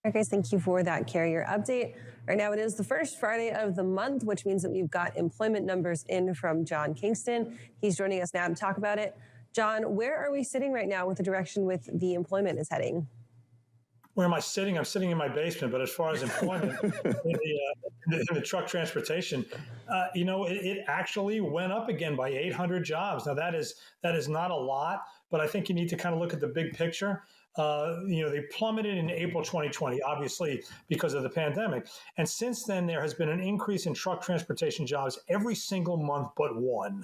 right, guys, thank you for that carrier update. Right now, it is the first Friday of the month, which means that we've got employment numbers in from John Kingston. He's joining us now to talk about it. John, where are we sitting right now with the direction with the employment is heading? Where am I sitting? I'm sitting in my basement. But as far as employment in the truck transportation, it actually went up again by 800 jobs. Now that is not a lot, but I think you need to kind of look at the big picture. They plummeted in April 2020, obviously because of the pandemic, and since then there has been an increase in truck transportation jobs every single month but one.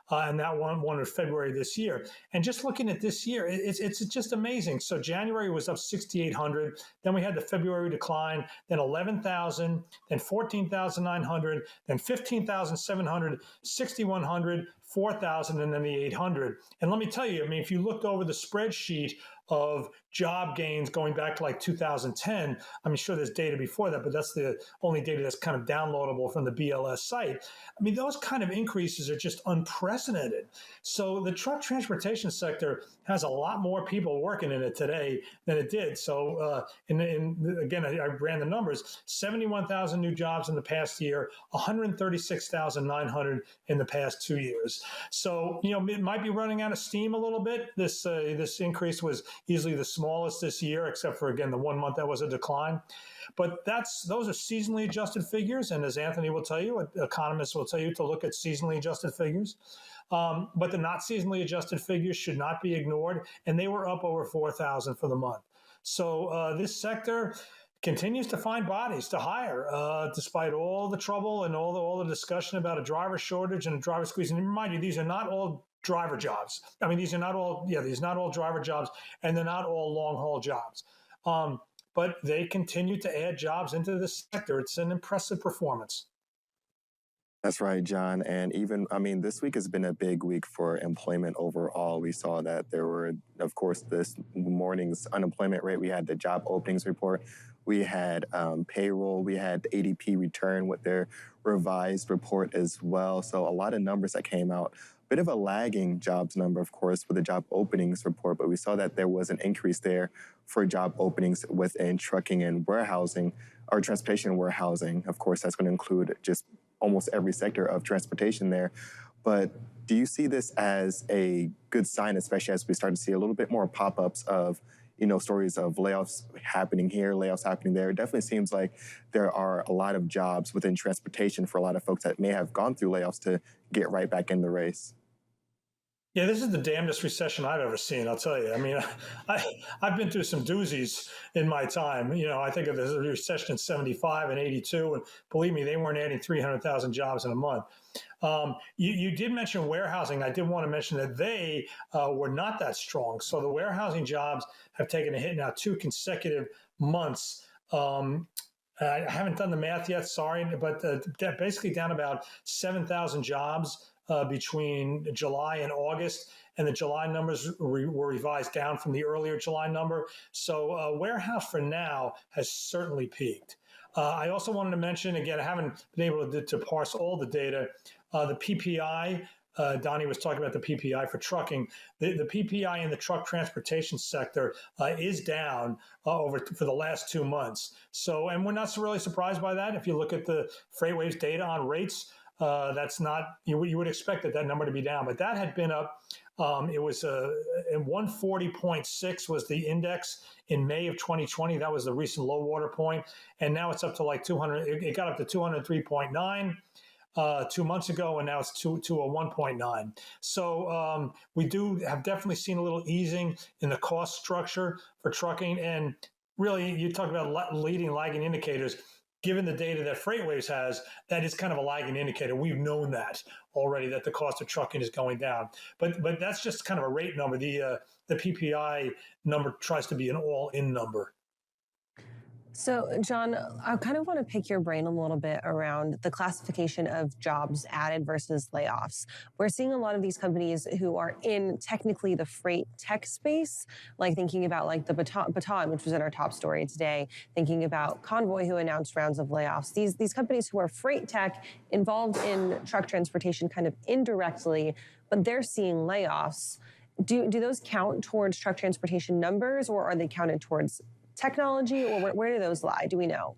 And that one in February this year. And just looking at this year, it's just amazing. So January was up 6,800. Then we had the February decline, then 11,000, then 14,900, then 15,700, 6,100, 4,000, and then the 800. And let me tell you, I mean, if you looked over the spreadsheet of job gains going back to like 2010, I'm sure there's data before that, but that's the only data that's kind of downloadable from the BLS site. I mean, those kind of increases are just unprecedented. So the truck transportation sector has a lot more people working in it today than it did. So again, I ran the numbers, 71,000 new jobs in the past year, 136,900 in the past 2 years. So, it might be running out of steam a little bit. This increase was easily the smallest this year, except for, again, the 1 month that was a decline. But those are seasonally adjusted figures. And as Anthony will tell you, economists will tell you to look at seasonally adjusted figures. But the not seasonally adjusted figures should not be ignored. And they were up over 4,000 for the month. So this sector continues to find bodies to hire, despite all the trouble and all the discussion about a driver shortage and a driver squeeze. And remind you, these are not all driver jobs. I mean, these are not all driver jobs, and they're not all long haul jobs. But they continue to add jobs into this sector. It's an impressive performance. That's right, John. And this week has been a big week for employment overall. We saw that there were, of course, this morning's unemployment rate. We had the job openings report. We had payroll. We had ADP return with their revised report as well. So a lot of numbers that came out. Bit of a lagging jobs number, of course, with the job openings report, but we saw that there was an increase there for job openings within trucking and warehousing, or transportation and warehousing. Of course, that's going to include just almost every sector of transportation there. But do you see this as a good sign, especially as we start to see a little bit more pop-ups of stories of layoffs happening here, layoffs happening there? It definitely seems like there are a lot of jobs within transportation for a lot of folks that may have gone through layoffs to get right back in the race. Yeah, this is the damnedest recession I've ever seen, I'll tell you. I mean, I've been through some doozies in my time. I think of the recession in 75 and 82, and believe me, they weren't adding 300,000 jobs in a month. You did mention warehousing. I did want to mention that they were not that strong. So the warehousing jobs have taken a hit now 2 consecutive months. I haven't done the math yet, sorry, but basically down about 7,000 jobs between July and August, and the July numbers were revised down from the earlier July number. So warehouse for now has certainly peaked. I also wanted to mention, again, I haven't been able to parse all the data, the PPI. Donnie was talking about the PPI for trucking. The PPI in the truck transportation sector is down for the last 2 months. So, and we're not really surprised by that. If you look at the FreightWaves data on rates, that's not, you would expect that number to be down, but that had been up. It was in 140.6 was the index in May of 2020. That was the recent low water point. And now it's up to like 200. It got up to 203.9 2 months ago, and now it's to a 1.9. So we have definitely seen a little easing in the cost structure for trucking. And really, you talk about leading lagging indicators. Given the data that FreightWaves has, that is kind of a lagging indicator. We've known that already, that the cost of trucking is going down. But that's just kind of a rate number. The PPI number tries to be an all-in number. So, John, I kind of want to pick your brain a little bit around the classification of jobs added versus layoffs. We're seeing a lot of these companies who are in technically the freight tech space, like thinking about like the Baton, which was in our top story today, thinking about Convoy, who announced rounds of layoffs. These companies who are freight tech involved in truck transportation kind of indirectly, but they're seeing layoffs. Do those count towards truck transportation numbers, or are they counted towards technology, or where do those lie? Do we know?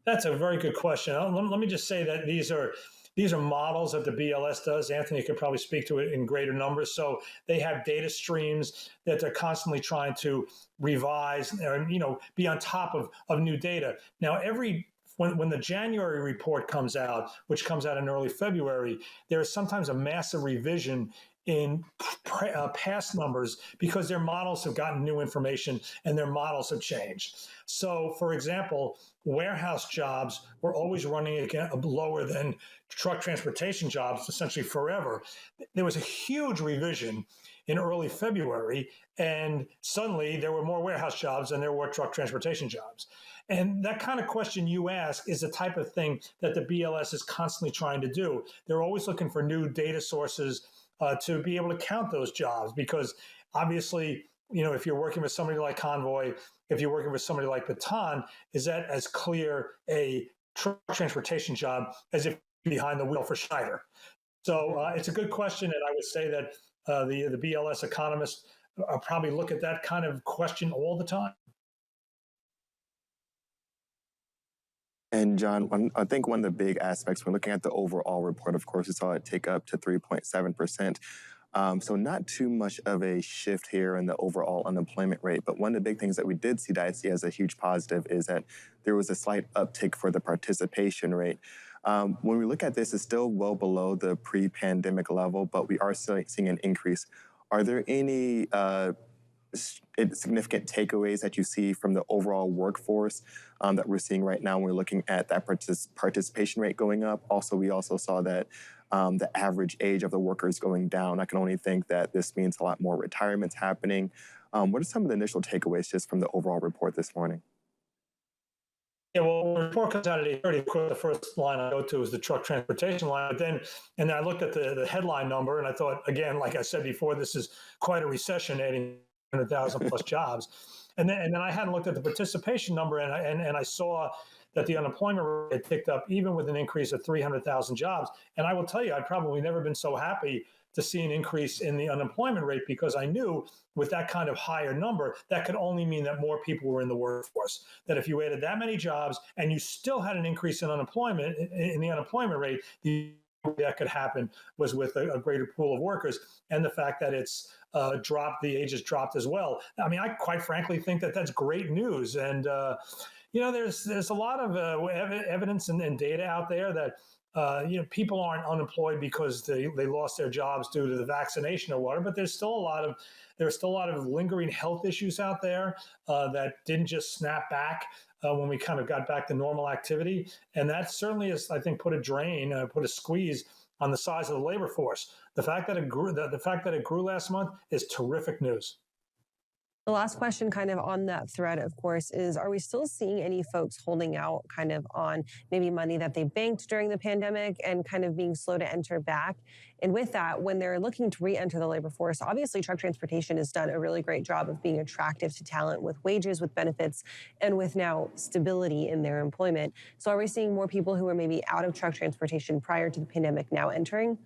That's a very good question. Let me just say that these are models that the BLS does. Anthony could probably speak to it in greater numbers. So they have data streams that they're constantly trying to revise and be on top of new data. Now, when the January report comes out, which comes out in early February, there is sometimes a massive revision in past numbers because their models have gotten new information and their models have changed. So, for example, warehouse jobs were always running again lower than truck transportation jobs essentially forever. There was a huge revision in early February, and suddenly there were more warehouse jobs than there were truck transportation jobs. And that kind of question you ask is the type of thing that the BLS is constantly trying to do. They're always looking for new data sources to be able to count those jobs, because obviously, if you're working with somebody like Convoy, if you're working with somebody like Baton, is that as clear a truck transportation job as if behind the wheel for Schneider? So it's a good question, and I would say that the BLS economists probably look at that kind of question all the time. And John, I think one of the big aspects when looking at the overall report, of course, we saw it take up to 3.7%. So not too much of a shift here in the overall unemployment rate. But one of the big things that we did see that I see as a huge positive is that there was a slight uptick for the participation rate. When we look at this, it's still well below the pre-pandemic level, but we are still seeing an increase. Are there any significant takeaways that you see from the overall workforce that we're seeing right now when we're looking at that participation rate going up? Also, we also saw that the average age of the workers going down. I can only think that this means a lot more retirements happening. What are some of the initial takeaways just from the overall report this morning? Yeah, well, when the report comes out at 8:30, of course, the first line I go to is the truck transportation line. And then I looked at the headline number, and I thought, again, like I said before, this is quite a recession, adding 100,000 plus jobs. And then I hadn't looked at the participation number, and I saw that the unemployment rate had picked up even with an increase of 300,000 jobs. And I will tell you, I've probably never been so happy to see an increase in the unemployment rate, because I knew with that kind of higher number, that could only mean that more people were in the workforce. That if you added that many jobs and you still had an increase in unemployment, in the unemployment rate, that could happen was with a greater pool of workers, and the fact that it's dropped, the age has dropped as well. I mean, I quite frankly think that that's great news. And there's a lot of evidence and data out there that people aren't unemployed because they lost their jobs due to the vaccination or whatever, but there's still a lot of lingering health issues out there that didn't just snap back when we kind of got back to normal activity. And that certainly has, I think, put a squeeze on the size of the labor force. The fact that it grew last month is terrific news. The last question kind of on that thread, of course, is are we still seeing any folks holding out kind of on maybe money that they banked during the pandemic and kind of being slow to enter back? And with that, when they're looking to re-enter the labor force, obviously truck transportation has done a really great job of being attractive to talent with wages, with benefits, and with now stability in their employment. So are we seeing more people who are maybe out of truck transportation prior to the pandemic now entering?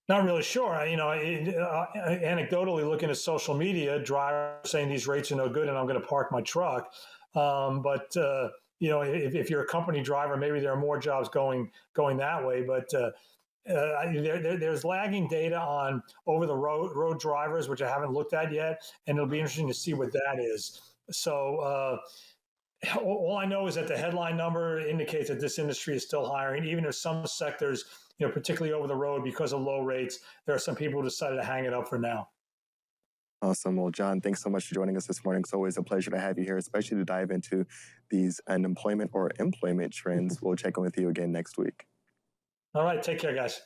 Not really sure. Anecdotally, looking at social media, drivers saying these rates are no good and I'm going to park my truck. If you're a company driver, maybe there are more jobs going that way. But there's lagging data on over the road drivers, which I haven't looked at yet, and it'll be interesting to see what that is. So all I know is that the headline number indicates that this industry is still hiring, even if some sectors, particularly over the road, because of low rates, there are some people who decided to hang it up for now. Awesome. Well, John, thanks so much for joining us this morning. It's always a pleasure to have you here, especially to dive into these unemployment or employment trends. We'll check in with you again next week. All right. Take care, guys.